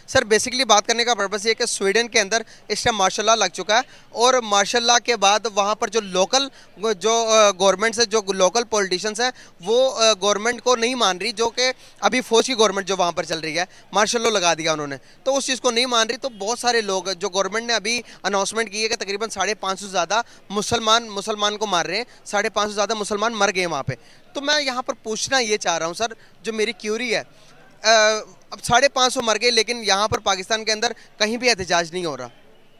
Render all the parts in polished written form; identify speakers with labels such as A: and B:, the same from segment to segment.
A: Sir basically बात करने का पर्पस ये है कि स्वीडन के अंदर इस टाइम मार्शल लॉ लग चुका है, और मार्शल लॉ के बाद वहाँ पर जो लोकल जो गवर्नमेंट्स है, जो लोकल पॉलिटिशियंस हैं, वो गवर्नमेंट को नहीं मान रही, जो कि अभी फौज की गवर्नमेंट जो वहाँ पर चल रही है, मार्शल लॉ लगा दिया उन्होंने, तो उस चीज़ को नहीं मान रही। तो बहुत सारे लोग जो गवर्नमेंट ने अभी अनाउंसमेंट की है कि तकरीबन 550 से ज़्यादा मुसलमान को मार रहे हैं, 550 से ज़्यादा मुसलमान मर गए वहाँ पे। तो मैं यहाँ पर पूछना ये चाह रहा हूँ सर, जो मेरी क्यूरी है, अब 550 मर गए, लेकिन यहाँ पर पाकिस्तान के अंदर कहीं भी एहतजाज नहीं हो रहा,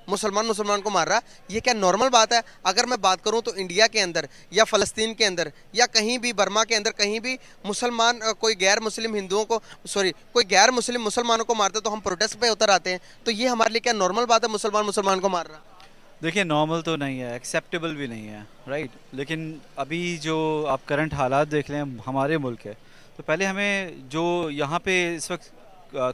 A: मुसलमान को मार रहा, ये क्या नॉर्मल बात है? अगर मैं बात करूं तो इंडिया के अंदर या फ़लस्तीन के अंदर या कहीं भी बर्मा के अंदर कहीं भी मुसलमान कोई गैर मुस्लिम हिंदुओं को, सॉरी, कोई गैर मुस्लिम मुसलमानों को मारते तो हम प्रोटेस्ट पे उतर आते हैं। तो ये हमारे लिए क्या नॉर्मल बात है, मुसलमान को मार रहा?
B: देखिए, नॉर्मल तो नहीं है, एक्सेप्टेबल भी नहीं है, राइट। लेकिन अभी जो आप करंट हालात देख लें हमारे मुल्क के, तो पहले हमें जो यहाँ पे इस वक्त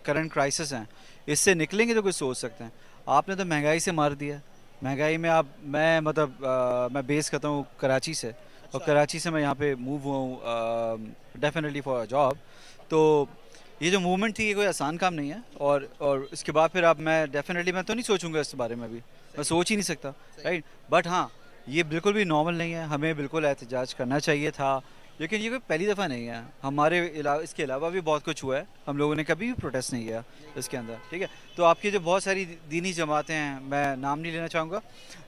B: करंट क्राइसिस हैं, इससे निकलेंगे तो कुछ सोच सकते हैं। आपने तो महंगाई से मार दिया। महंगाई में आप मैं मतलब मैं बेस करता हूँ कराची से, और कराची से मैं यहाँ पे मूव हुआ हूँ डेफिनेटली फॉर अ जॉब। तो ये जो मूवमेंट थी, ये कोई आसान काम नहीं है। और इसके बाद फिर अब मैं तो नहीं सोचूंगा इस बारे में, अभी मैं सोच ही नहीं सकता, राइट। बट हाँ, ये बिल्कुल भी नॉर्मल नहीं है, हमें बिल्कुल एहतजाज करना चाहिए था। लेकिन ये कोई पहली दफ़ा नहीं है, हमारे इसके अलावा भी बहुत कुछ हुआ है, हम लोगों ने कभी भी प्रोटेस्ट नहीं किया इसके अंदर, ठीक है। तो आपकी जो बहुत सारी दीनी जमातें हैं, मैं नाम नहीं लेना चाहूँगा,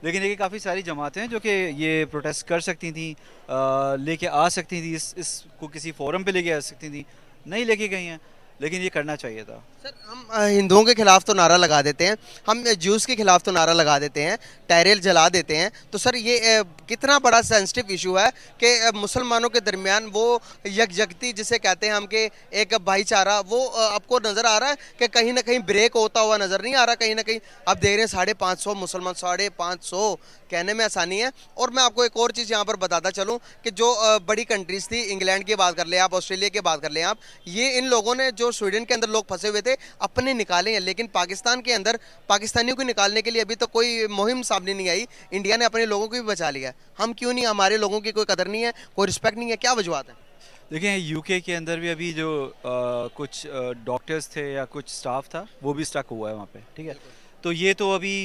B: लेकिन देखिए काफ़ी सारी जमातें हैं जो कि ये प्रोटेस्ट कर सकती थी, लेके आ सकती थी, इसको किसी फोरम पे लेके आ सकती थी, नहीं लेके गई हैं। लेकिन ये करना चाहिए था।
A: सर हम हिंदुओं के खिलाफ तो नारा लगा देते हैं, हम ज्यूस के खिलाफ तो नारा लगा देते हैं, टायरेल जला देते हैं, तो सर ये कितना बड़ा सेंसिटिव इशू है कि मुसलमानों के दरमियान वो यकजहती जिसे कहते हैं हम कि एक भाईचारा, वो आपको नज़र आ रहा है कि कहीं ना कहीं ब्रेक होता हुआ नज़र नहीं आ रहा? कहीं ना कहीं आप देख रहे हैं 550 मुसलमान, 550 कहने में आसानी है। और मैं आपको एक और चीज़ यहाँ पर बताता चलूँ कि जो बड़ी कंट्रीज़ थी, इंग्लैंड की बात कर ले आप, ऑस्ट्रेलिया की बात कर लें आप, ये इन लोगों ने जो स्वीडन के अंदर लोग फंसे हुए थे अपने निकाले हैं, लेकिन पाकिस्तान के अंदर पाकिस्तानियों को निकालने के लिए अभी तो कोई मुहिम सामने नहीं आई। इंडिया ने अपने लोगों को भी बचा लिया है, हम क्यों नहीं? हमारे लोगों की कोई कदर नहीं है, कोई रिस्पेक्ट नहीं है, क्या वजूहत है?
B: देखिए, यूके के अंदर भी अभी जो कुछ डॉक्टर्स थे या कुछ स्टाफ था, वो भी स्टक हुआ है वहाँ पे, ठीक है। तो ये तो अभी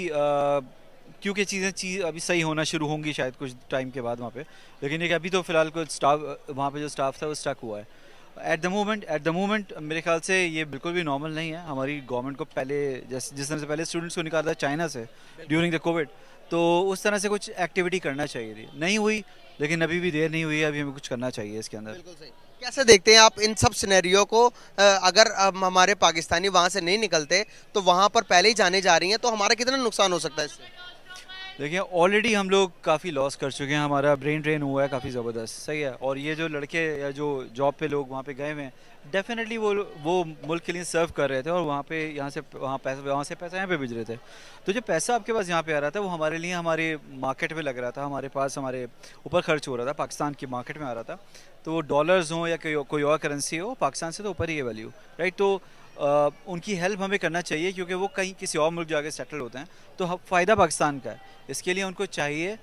B: क्योंकि चीज़ अभी सही होना शुरू होंगी शायद कुछ टाइम के बाद वहाँ पे। लेकिन एक अभी तो फ़िलहाल कुछ स्टाफ, वहाँ पे जो स्टाफ था वो स्टक हुआ है एट द मोमेंट। मेरे ख्याल से ये बिल्कुल भी नॉर्मल नहीं है। हमारी गवर्नमेंट को पहले जिस तरह से पहले स्टूडेंट्स को निकाला था चाइना से ड्यूरिंग द कोविड, तो उस तरह से कुछ एक्टिविटी करना चाहिए थी, नहीं हुई। लेकिन अभी भी देर नहीं हुई है, अभी हमें कुछ करना चाहिए इसके अंदर।
A: बिल्कुल सही। कैसे देखते हैं आप इन सब सिनेरियो को? अगर हमारे पाकिस्तानी वहां से नहीं निकलते तो वहां पर पहले ही जाने जा रही हैं, तो हमारा कितना नुकसान हो सकता है इससे?
B: देखिए, ऑलरेडी हम लोग काफ़ी लॉस कर चुके हैं, हमारा ब्रेन ड्रेन हुआ है काफ़ी ज़बरदस्त, सही है। और ये जो लड़के या जो जॉब पे लोग वहाँ पे गए हुए हैं, डेफिनेटली वो मुल्क के लिए सर्व कर रहे थे, और वहाँ पे वहाँ से पैसा यहाँ पे भेज रहे थे। तो जो पैसा आपके पास यहाँ पे आ रहा था, वो हमारे लिए हमारे मार्केट में लग रहा था, हमारे पास हमारे ऊपर खर्च हो रहा था, पाकिस्तान की मार्केट में आ रहा था। तो वो डॉलर्स हों या कोई और करेंसी हो, पाकिस्तान से तो ऊपर ही है वैल्यू, राइट। तो उनकी हेल्प हमें करना चाहिए, क्योंकि वो कहीं किसी और मुल्क जाके सेटल होते हैं, तो फ़ायदा पाकिस्तान का है। इसके लिए उनको चाहिए,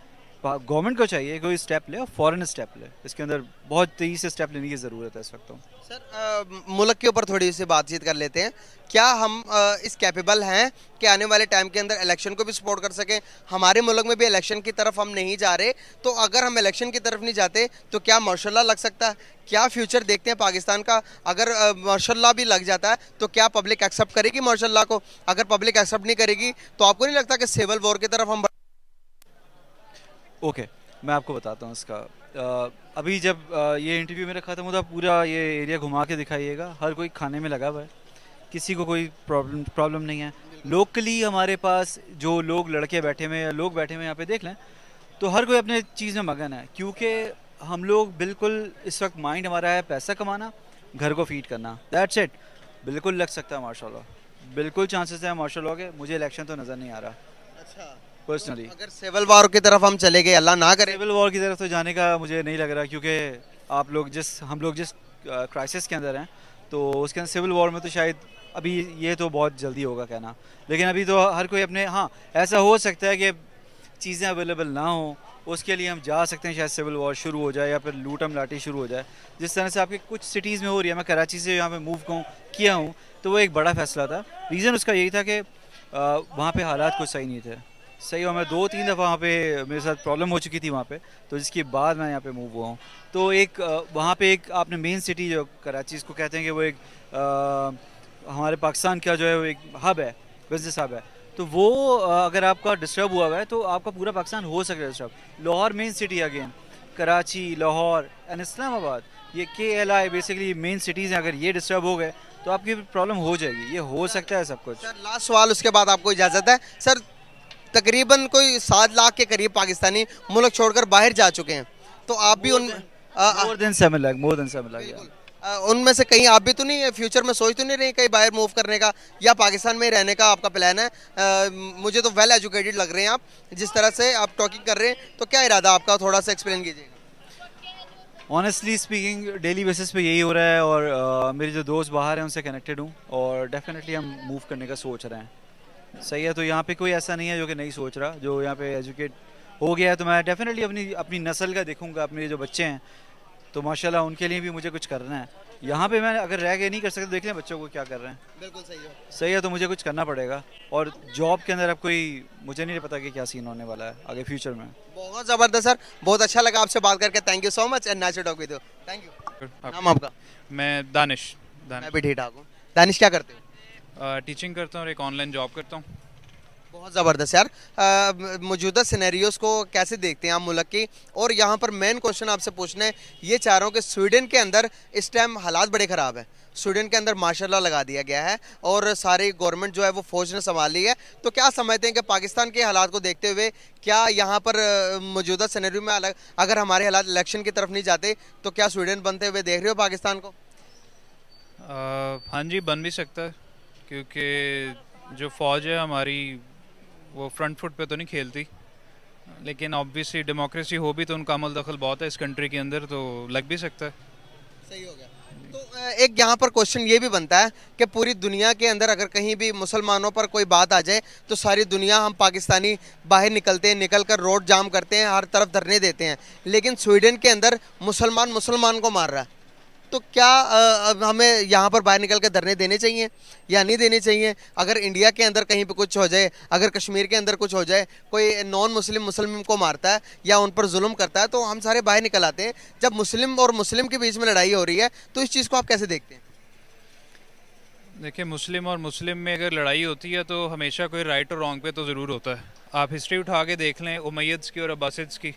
B: गवर्नमेंट को चाहिए कोई स्टेप ले, और फॉरेन स्टेप ले। इसके अंदर बहुत तेज़ी से स्टेप लेने की ज़रूरत है इस वक्त तो।
A: सर मुल्क के ऊपर थोड़ी सी बातचीत कर लेते हैं। क्या हम इस कैपेबल हैं कि आने वाले टाइम के अंदर इलेक्शन को भी सपोर्ट कर सकें? हमारे मुल्क में भी इलेक्शन की तरफ हम नहीं जा रहे, तो अगर हम इलेक्शन की तरफ नहीं जाते तो क्या मार्शल लॉ लग सकता है? क्या फ्यूचर देखते हैं पाकिस्तान का? अगर मार्शल लॉ भी लग जाता है तो क्या पब्लिक एक्सेप्ट करेगी मार्शल लॉ को? अगर पब्लिक एक्सेप्ट नहीं करेगी तो आपको नहीं लगता कि सिविल वॉर की तरफ हम
B: ओके, मैं आपको बताता हूँ इसका। अभी जब ये इंटरव्यू मेरा ख़त्म होता, पूरा ये एरिया घुमा के दिखाइएगा, हर कोई खाने में लगा हुआ है, किसी को कोई प्रॉब्लम नहीं है। लोकली हमारे पास जो लोग लड़के बैठे हुए हैं या लोग बैठे हुए हैं यहाँ पे देख लें, तो हर कोई अपने चीज़ में मगन है, क्योंकि हम लोग बिल्कुल इस वक्त माइंड हमारा है पैसा कमाना, घर को फीड करना, दैट्स इट। बिल्कुल लग सकता है माशाल्लाह, बिल्कुल चांसेस है माशाल्लाह के। मुझे इलेक्शन तो नज़र नहीं आ रहा पर्सनली।
A: अगर सिविल वॉर की तरफ हम चले गए, अल्लाह ना करे?
B: सिविल वॉर की तरफ तो जाने का मुझे नहीं लग रहा, क्योंकि हम लोग जिस क्राइसिस के अंदर हैं, तो उसके अंदर सिविल वॉर में तो शायद अभी ये तो बहुत जल्दी होगा कहना। लेकिन अभी तो हर कोई अपने, हाँ, ऐसा हो सकता है कि चीज़ें अवेलेबल ना हो, उसके लिए हम जा सकते हैं, शायद सिविल वॉर शुरू हो जाए या फिर लूटम लाठी शुरू हो जाए, जिस तरह से आपके कुछ सिटीज़ में हो रही है। मैं कराची से यहाँ पे मूव किया हूँ, तो वो एक बड़ा फैसला था। रीज़न उसका यही था कि वहाँ पे हालात कुछ सही नहीं थे। सही, और मैं 2-3 दफ़ा वहाँ पे मेरे साथ प्रॉब्लम हो चुकी थी वहाँ पे, तो जिसके बाद मैं यहाँ पे मूव हुआ हूँ। तो एक वहाँ पे एक आपने मेन सिटी जो कराची इसको कहते हैं कि वो एक हमारे पाकिस्तान का जो है वो एक हब है, बिजनेस हब है। तो वो अगर आपका डिस्टर्ब हुआ हुआ है तो आपका पूरा पाकिस्तान हो सकता है disturb. Lahore main city again, Karachi, Lahore and Islamabad, ये KLI बेसिकली मेन सिटीज़ हैं। अगर ये डिस्टर्ब हो गए तो आपकी प्रॉब्लम हो जाएगी, ये हो सकता है सब कुछ।
A: सर लास्ट सवाल, उसके बाद आपको इजाज़त है। सर तकरीबन कोई 7 लाख के करीब पाकिस्तानी मुल्क छोड़कर बाहर जा चुके हैं, तो आप भी उन
B: more than 7 lakh, more than 7 lakh.
A: उनमें से कहीं आप भी तो नहीं फ्यूचर में सोच तो नहीं रही कहीं बाहर मूव करने का, या पाकिस्तान में ही रहने का आपका प्लान है? मुझे तो वेल एजुकेटेड लग रहे हैं आप, जिस तरह से आप टॉकिंग कर रहे हैं, तो क्या इरादा आपका, थोड़ा सा एक्सप्लेन कीजिएगा।
B: ऑनेस्टली स्पीकिंग डेली बेसिस पे यही हो रहा है, और मेरे जो दोस्त बाहर हैं उनसे कनेक्टेड हूँ, और डेफिनेटली हम मूव करने का सोच रहे हैं। सही है, तो यहाँ पे कोई ऐसा नहीं है जो कि नहीं सोच रहा, जो यहाँ पे एजुकेट हो गया है। तो मैं डेफिनेटली अपनी अपनी नस्ल का देखूंगा, अपने जो बच्चे हैं, तो माशाल्लाह उनके लिए भी मुझे कुछ करना है। यहाँ पे मैं अगर रह के नहीं कर सकता, देख लें बच्चों को क्या कर रहे हैं।
A: बिल्कुल सही है।
B: सही है, तो मुझे कुछ करना पड़ेगा। और जॉब के अंदर अब कोई मुझे नहीं पता कि क्या सीन होने वाला है आगे फ्यूचर में।
A: बहुत ज़बरदस्त सर, बहुत अच्छा लगा आपसे बात करके। Thank you so much and nice to talk with you. Thank you. नाम आपका?
C: मैं दानिश
A: मैं भी ठीक ठाक हूँ। दानिश क्या करते हो?
C: टीचिंग करता हूँ और एक ऑनलाइन जॉब करता हूँ।
A: बहुत ज़बरदस्त यार। मौजूदा सिनेरियोस को कैसे देखते हैं आप मुल्क की? और यहाँ पर मेन क्वेश्चन आपसे पूछना है, ये चाह रहा हूँ कि स्वीडन के अंदर इस टाइम हालात बड़े ख़राब हैं। स्वीडन के अंदर मार्शल लॉ लगा दिया गया है और सारी गवर्नमेंट जो है वो फौज ने संभाल ली है। तो क्या समझते हैं कि पाकिस्तान के हालात को देखते हुए क्या यहाँ पर मौजूदा सिनेरियो में अलग, अगर हमारे हालात इलेक्शन की तरफ नहीं जाते, तो क्या स्वीडन बनते हुए देख रहे हो पाकिस्तान को?
C: हाँ जी, बन भी सकता है, क्योंकि जो फ़ौज है हमारी वो फ्रंट फुट पे तो नहीं खेलती, लेकिन ऑब्वियसली डेमोक्रेसी हो भी तो उनका अमल दखल बहुत है इस कंट्री के अंदर, तो लग भी सकता है।
A: सही हो गया। तो एक यहाँ पर क्वेश्चन ये भी बनता है कि पूरी दुनिया के अंदर अगर कहीं भी मुसलमानों पर कोई बात आ जाए तो सारी दुनिया, हम पाकिस्तानी बाहर निकलते हैं, निकल कर रोड जाम करते हैं, हर तरफ धरने देते हैं, लेकिन स्वीडन के अंदर मुसलमान मुसलमान को मार रहा है। तो क्या हमें यहाँ पर बाहर निकल के धरने देने चाहिए या नहीं देने चाहिए? अगर इंडिया के अंदर कहीं पे कुछ हो जाए, अगर कश्मीर के अंदर कुछ हो जाए, कोई नॉन मुस्लिम मुस्लिम को मारता है या उन पर जुल्म करता है, तो हम सारे बाहर निकल आते हैं। जब मुस्लिम और मुस्लिम के बीच में लड़ाई हो रही है, तो इस चीज़ को आप कैसे देखते हैं?
C: देखिए, मुस्लिम और मुस्लिम में अगर लड़ाई होती है तो हमेशा कोई राइट और रॉन्ग पे तो ज़रूर होता है। आप हिस्ट्री उठा के देख लें उमैयद्स की और अब्बासिद्स की,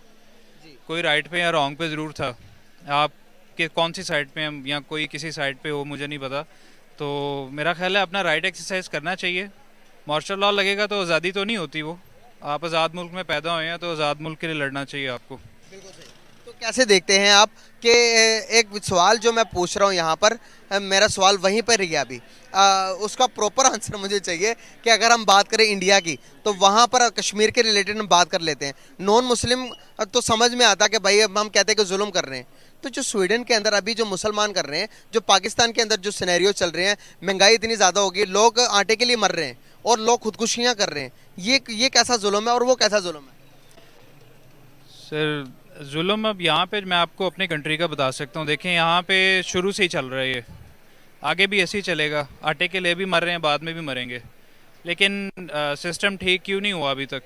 C: कोई राइट पे या रॉन्ग पे ज़रूर था। आप कि कौन सी साइड पे हम, या कोई किसी साइड पे हो, मुझे नहीं पता। तो मेरा ख्याल है अपना राइट एक्सरसाइज करना चाहिए। मार्शल लॉ लगेगा तो आज़ादी तो नहीं होती वो। आप आज़ाद मुल्क में पैदा हुए हैं तो आज़ाद मुल्क के लिए लड़ना चाहिए आपको।
A: बिल्कुल सही। तो कैसे देखते हैं आप कि एक सवाल जो मैं पूछ रहा हूँ यहाँ पर, मेरा सवाल वहीं पर ही है अभी, उसका प्रॉपर आंसर मुझे चाहिए कि अगर हम बात करें इंडिया की, तो वहाँ पर कश्मीर के रिलेटेड हम बात कर लेते हैं। नॉन मुस्लिम तो समझ में आता कि भाई अब हम कहते हैं कि जुल्म कर रहे हैं, तो जो स्वीडन के अंदर अभी जो मुसलमान कर रहे हैं, जो पाकिस्तान के अंदर जो सिनेरियो चल रहे हैं, महंगाई इतनी ज़्यादा होगी, लोग आटे के लिए मर रहे हैं और लोग खुदकुशियाँ कर रहे हैं, ये कैसा जुल्म है और वो कैसा जुल्म है?
C: सर जुल्म अब यहाँ पे मैं आपको अपनी कंट्री का बता सकता हूँ। देखें, यहाँ पे शुरू से ही चल रहा है ये, आगे भी ऐसे ही चलेगा। आटे के लिए भी मर रहे हैं, बाद में भी मरेंगे, लेकिन सिस्टम ठीक क्यों नहीं हुआ अभी तक?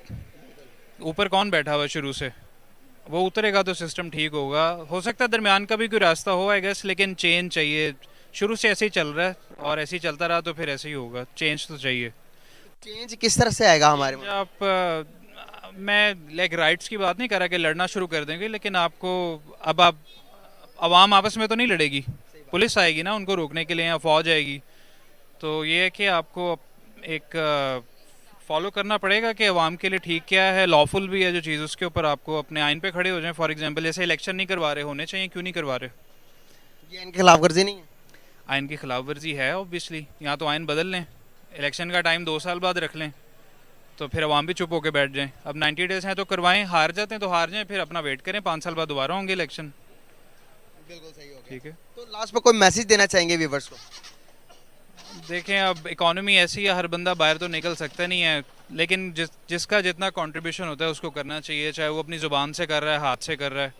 C: ऊपर कौन बैठा हुआ शुरू से? वो उतरेगा तो सिस्टम ठीक होगा। हो सकता है दरमियान का भी कोई रास्ता हो, आई गेस, लेकिन चेंज चाहिए। शुरू से ऐसे ही चल रहा है और ऐसे ही चलता रहा तो फिर ऐसे ही होगा। चेंज तो चाहिए।
A: चेंज किस तरह से आएगा हमारे में?
C: मैं लाइक राइट्स की बात नहीं कर रहा कि लड़ना शुरू कर देंगे, लेकिन आपको अब आप आवाम आपस में तो नहीं लड़ेगी, पुलिस आएगी ना उनको रोकने के लिए, या फौज आएगी। तो ये है कि आपको एक फॉलो करना पड़ेगा कि अवाम के लिए ठीक क्या है, लॉफुल भी है जो चीज़, उसके ऊपर आपको अपने आइन पे खड़े हो जाएं। फॉर एग्जांपल, जैसे इलेक्शन नहीं करवा रहे, होने चाहिए, क्यों नहीं करवा रहे?
A: ये इनके खिलाफ वर्जी नहीं है?
C: आइन की खिलाफ वर्जी है ऑब्वियसली। या तो आइन बदल लें, इलेक्शन का टाइम 2 साल बाद रख लें, तो फिर अवाम भी चुप होकर बैठ जाएं। अब 90 डेज़ हैं तो करवाएं, हार जाते हैं तो हार जाएं, फिर अपना वेट करें, 5 साल बाद दोबारा होंगे इलेक्शन।
A: बिल्कुल सही हो गया।
C: ठीक है।
A: तो लास्ट में कोई मैसेज देना चाहेंगे व्यूवर्स को?
C: देखें, अब इकॉनमी ऐसी है, हर बंदा बाहर तो निकल सकता नहीं है, लेकिन जिसका जितना कंट्रीब्यूशन होता है उसको करना चाहिए, चाहे वो अपनी ज़ुबान से कर रहा है, हाथ से कर रहा है,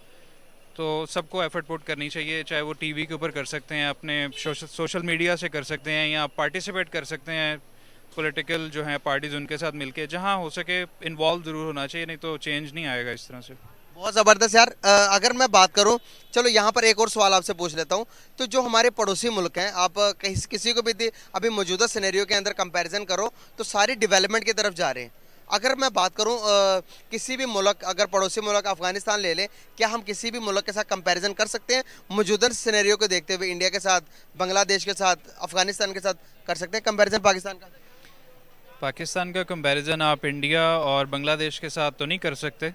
C: तो सबको एफर्ट पुट करनी चाहिए। चाहे वो टीवी के ऊपर कर सकते हैं, अपने सोशल मीडिया से कर सकते हैं, या पार्टिसिपेट कर सकते हैं पॉलिटिकल जो हैं पार्टीज़ उनके साथ मिलके, जहाँ हो सके इन्वॉल्व ज़रूर होना चाहिए, नहीं तो चेंज नहीं आएगा इस तरह से।
A: बहुत ज़बरदस्त यार। अगर मैं बात करूं, चलो यहाँ पर एक और सवाल आपसे पूछ लेता हूं। तो जो हमारे पड़ोसी मुल्क हैं, आप किसी को भी अभी मौजूदा सिनेरियो के अंदर कंपैरिजन करो तो सारी डेवलपमेंट की तरफ जा रहे हैं। अगर मैं बात करूं किसी भी मुल्क, अगर पड़ोसी मुल्क अफगानिस्तान ले लें, क्या हम किसी भी मुल्क के साथ कंपैरिजन कर सकते हैं मौजूदा सिनेरियो को देखते हुए? इंडिया के साथ, बांग्लादेश के साथ, अफगानिस्तान के साथ कर सकते हैं कंपैरिजन पाकिस्तान का?
C: पाकिस्तान का कंपैरिजन आप इंडिया और बांग्लादेश के साथ तो नहीं कर सकते,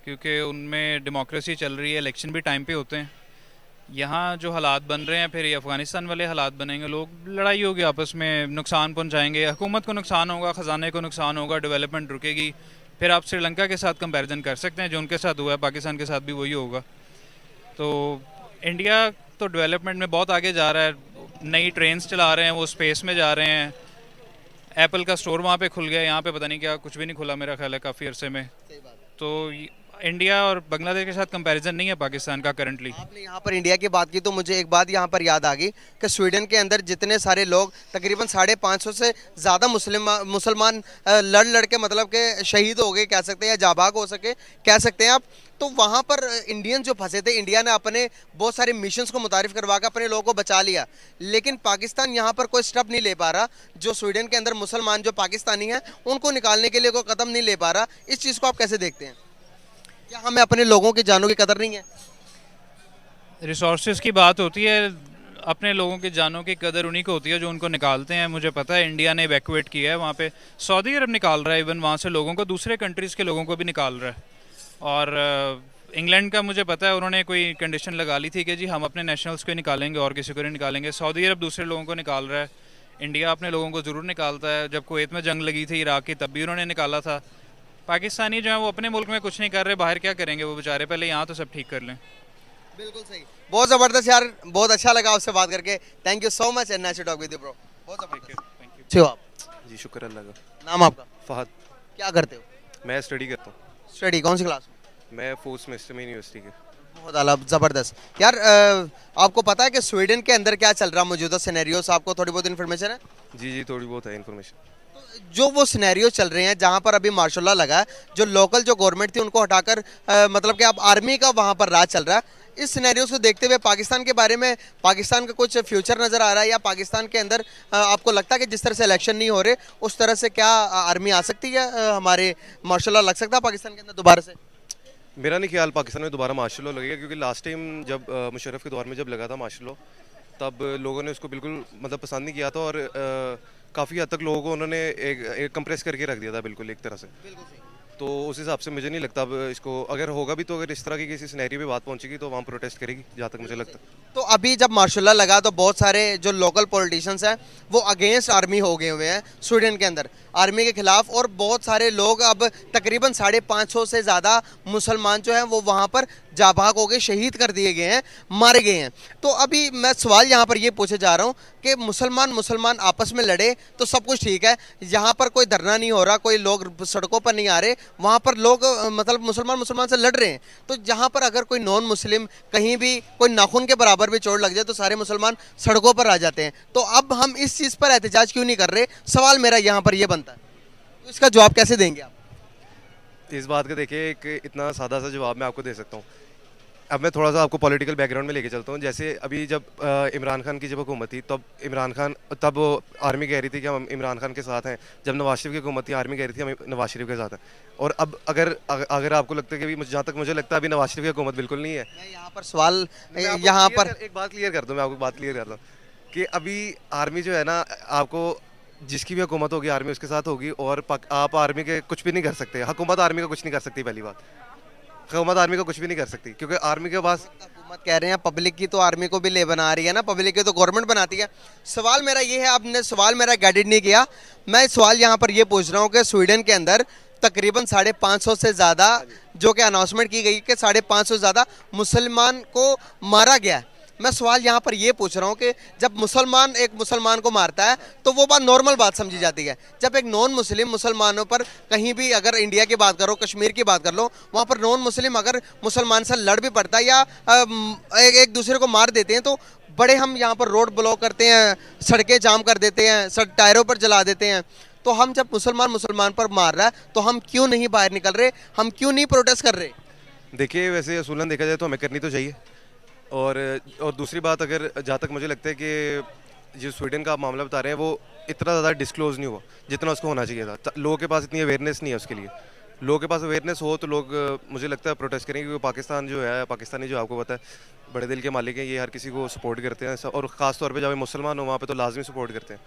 C: क्योंकि उनमें डेमोक्रेसी चल रही है, इलेक्शन भी टाइम पे होते हैं। यहाँ जो हालात बन रहे हैं, फिर ये अफ़गानिस्तान वाले हालात बनेंगे, लोग लड़ाई होगी आपस में, नुकसान पहुँचाएंगे, हुकूमत को नुकसान होगा, ख़जाने को नुकसान होगा, डेवलपमेंट रुकेगी। फिर आप श्रीलंका के साथ कंपैरिजन कर सकते हैं, जो उनके साथ हुआ है, पाकिस्तान के साथ भी वही होगा। तो इंडिया तो डेवलपमेंट में बहुत आगे जा रहा है, नई ट्रेन्स चला रहे हैं, वो स्पेस में जा रहे हैं, एप्पल का स्टोर वहाँ पे खुल गया, यहाँ पे पता नहीं क्या कुछ भी नहीं खुला मेरा ख्याल है काफ़ी अरसे में। तो इंडिया और बांग्लादेश के साथ कंपैरिजन नहीं है पाकिस्तान का करंटली।
A: आपने यहाँ पर इंडिया की बात की तो मुझे एक बात यहाँ पर याद आ गई कि स्वीडन के अंदर जितने सारे लोग, तकरीबन 550 से ज़्यादा मुसलमान लड़ लड़ के मतलब के शहीद हो गए कह सकते हैं, या जाबाग हो सके कह सकते हैं आप। तो वहाँ पर इंडियन जो फंसे थे, इंडिया ने अपने बहुत सारे मिशंस को मुतारिफ करवा कर अपने लोगों को बचा लिया, लेकिन पाकिस्तान यहाँ पर कोई स्टेप नहीं ले पा रहा। जो स्वीडन के अंदर मुसलमान जो पाकिस्तानी हैं उनको निकालने के लिए कोई कदम नहीं ले पा रहा। इस चीज़ को आप कैसे देखते हैं? क्या हमें अपने लोगों की जानों की कदर नहीं है?
C: रिसोर्सेज की बात होती है, अपने लोगों की जानों की कदर उन्हीं को होती है जो उनको निकालते हैं। मुझे पता है इंडिया ने इवैक्यूएट किया है वहाँ पे, सऊदी अरब निकाल रहा है, इवन वहाँ से लोगों को, दूसरे कंट्रीज़ के लोगों को भी निकाल रहा है। और इंग्लैंड का मुझे पता है उन्होंने कोई कंडीशन लगा ली थी कि जी हम अपने नेशनल्स को निकालेंगे और किसी को नहीं निकालेंगे। सऊदी अरब दूसरे लोगों को निकाल रहा है, इंडिया अपने लोगों को ज़रूर निकालता है। जब कुवैत में जंग लगी थी इराक की, तब भी उन्होंने निकाला था। पाकिस्तानी जो है वो अपने मुल्क में कुछ नहीं कर रहे, बाहर क्या करेंगे वो बेचारे, पहले यहाँ तो सब ठीक कर लें।
A: बिल्कुल सही। बहुत ज़बरदस्त यार, बहुत अच्छा लगा आपसे बात करके। Thank you so much and nice to talk with you bro. बहुत ज़बरदस्त।
C: Thank you.
A: आप
D: जी शुक्र अल्लाह का।
A: नाम आपका?
D: फ़हद।
A: क्या करते हो?
D: मैं स्टडी करता हूँ।
A: स्टडी कौन सी क्लास में?
D: मैं 4th सेमेस्टर में यूनिवर्सिटी के।
A: बहुत आला, ज़बरदस्त यार। आपको पता है कि स्वीडन के अंदर क्या चल रहा है मौजूदा सिनेरियोस? आपको थोड़ी बहुत इन्फॉर्मेशन है?
D: जी जी थोड़ी बहुत है इन्फॉर्मेशन।
A: जो वो सिनेरियो चल रहे हैं जहाँ पर अभी मार्शल लॉ लगा है, जो लोकल जो गवर्नमेंट थी उनको हटाकर मतलब कि अब आर्मी का वहाँ पर राज चल रहा है। इस सिनेरियोस को देखते हुए पाकिस्तान के बारे में, पाकिस्तान का कुछ फ्यूचर नज़र आ रहा है, या पाकिस्तान के अंदर आपको लगता है कि जिस तरह से इलेक्शन नहीं हो रहे उस तरह से क्या आर्मी आ सकती है, हमारे मार्शल लॉ लग सकता है पाकिस्तान के अंदर दोबारा से?
D: मेरा नहीं ख्याल पाकिस्तान में दोबारा मार्शल लॉ लगेगा, क्योंकि लास्ट टाइम जब मुशर्रफ के दौर में जब लगा था मार्शल लॉ, तब लोगों ने उसको बिल्कुल मतलब पसंद नहीं किया था, और काफ़ी हद तक लोगों को उन्होंने एक कंप्रेस करके रख दिया था बिल्कुल एक तरह से। तो उस हिसाब से मुझे नहीं लगता अब इसको, अगर होगा भी तो अगर इस तरह की किसी सिनेरियो पे बात पहुंचेगी तो वहाँ प्रोटेस्ट करेगी, जहाँ तक मुझे लगता है।
A: तो अभी जब मार्शल लॉ लगा तो बहुत सारे जो लोकल पॉलिटिशियंस हैं वो अगेंस्ट आर्मी हो गए हुए हैं स्वीडन के अंदर, आर्मी के खिलाफ। और बहुत सारे लोग, अब तकरीबन 550 से ज़्यादा मुसलमान जो हैं वो वहाँ पर जाबाग हो गए, शहीद कर दिए गए हैं, मारे गए हैं। तो अभी मैं सवाल यहाँ पर ये पूछे जा रहा हूँ कि मुसलमान आपस में लड़े तो सब कुछ ठीक है, यहाँ पर कोई धरना नहीं हो रहा, कोई लोग सड़कों पर नहीं आ रहे, वहाँ पर लोग मतलब मुसलमान से लड़ रहे हैं। तो जहाँ पर अगर कोई नॉन मुस्लिम कहीं भी कोई नाखून के बराबर भी चोट लग जाए तो सारे मुसलमान सड़कों पर आ जाते हैं। तो अब हम इस चीज़ पर एहतजाज क्यों नहीं कर रहे? सवाल मेरा यहाँ पर यह बनता है, तो इसका जवाब कैसे देंगे आप?
D: इस बात का देखिए, एक इतना सादा सा जवाब मैं आपको दे सकता हूँ। अब मैं थोड़ा सा आपको पॉलिटिकल बैकग्राउंड में लेके चलता हूँ। जैसे अभी जब इमरान खान की जब हुकूमत थी, तब आर्मी कह रही थी कि हम इमरान खान के साथ हैं। जब नवाज शरीफ की हुकूमत थी, आर्मी कह रही थी हम नवाज शरीफ के साथ हैं। और अब अगर आपको लगता है कि जहाँ तक मुझे लगता है अभी नवाज शरीफ की हुकूमत बिल्कुल नहीं है।
A: मैं यहाँ पर सवाल, यहाँ पर
D: एक बात क्लियर कर दूँ, मैं आपको बात क्लियर करता हूँ कि अभी आर्मी जो है ना, आपको जिसकी भी हुकूमत होगी आर्मी उसके साथ होगी, और आप आर्मी के कुछ भी नहीं कर सकते। हुकूमत आर्मी का कुछ नहीं कर सकती, पहली बात हुकूमत आर्मी का कुछ भी नहीं कर सकती, क्योंकि आर्मी के पास
A: हुकूमत कह रहे हैं पब्लिक की तो आर्मी को भी ले बना रही है ना, पब्लिक की तो गवर्नमेंट बनाती है। सवाल मेरा ये है, आपने सवाल मेरा गाइडेड नहीं किया। मैं सवाल यहाँ पर ये पूछ रहा हूँ कि स्वीडन के अंदर तकरीबन 550 से ज़्यादा जो कि अनाउंसमेंट की गई कि 550 से ज़्यादा मुसलमान को मारा गया, मैं सवाल यहाँ पर ये पूछ रहा हूँ कि जब मुसलमान एक मुसलमान को मारता है तो वो बात नॉर्मल बात समझी जाती है, जब एक नॉन मुस्लिम मुसलमानों पर कहीं भी, अगर इंडिया की बात करो, कश्मीर की बात कर लो, वहाँ पर नॉन मुस्लिम अगर मुसलमान से लड़ भी पड़ता है या एक दूसरे को मार देते हैं तो बड़े हम यहाँ पर रोड ब्लॉक करते हैं, सड़कें जाम कर देते हैं, टायरों पर जला देते हैं। तो हम जब मुसलमान मुसलमान पर मार रहा है तो हम क्यों नहीं बाहर निकल रहे, हम क्यों नहीं प्रोटेस्ट कर रहे?
D: देखिए वैसे असूलन देखा जाए तो हमें करनी तो चाहिए। और दूसरी बात, अगर जहाँ तक मुझे लगता है कि जो स्वीडन का आप मामला बता रहे हैं वो इतना ज़्यादा डिस्क्लोज नहीं हुआ जितना उसको होना चाहिए था। लोगों के पास इतनी अवेयरनेस नहीं है उसके लिए। लोगों के पास अवेयरनेस हो तो लोग मुझे लगता है प्रोटेस्ट करेंगे, क्योंकि पाकिस्तान जो है, पाकिस्तानी जो आपको पता है बड़े दिल के मालिक हैं, ये हर किसी को सपोर्ट करते हैं और ख़ास तौर पे जब मुसलमान हो वहाँ पे तो लाजमी सपोर्ट करते हैं।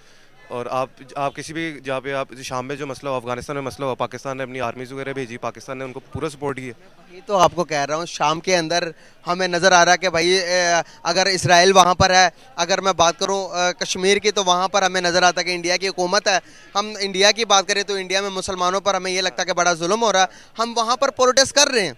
D: और आप किसी भी जहाँ पे आप शाम में जो मसला हो, अफगानिस्तान में मसला हो, पाकिस्तान ने अपनी आर्मीज़ वगैरह भेजी, पाकिस्तान ने उनको पूरा सपोर्ट किया।
A: ये तो आपको कह रहा हूँ, शाम के अंदर हमें नज़र आ रहा है कि भाई अगर इसराइल वहाँ पर है, अगर मैं बात करूँ कश्मीर की, तो वहाँ पर हमें नज़र आता है कि इंडिया की हुकूमत है। हम इंडिया की बात करें तो इंडिया में मुसलमानों पर हमें ये लगता है कि बड़ा जुल्म हो रहा है, हम वहाँ पर प्रोटेस्ट कर रहे हैं।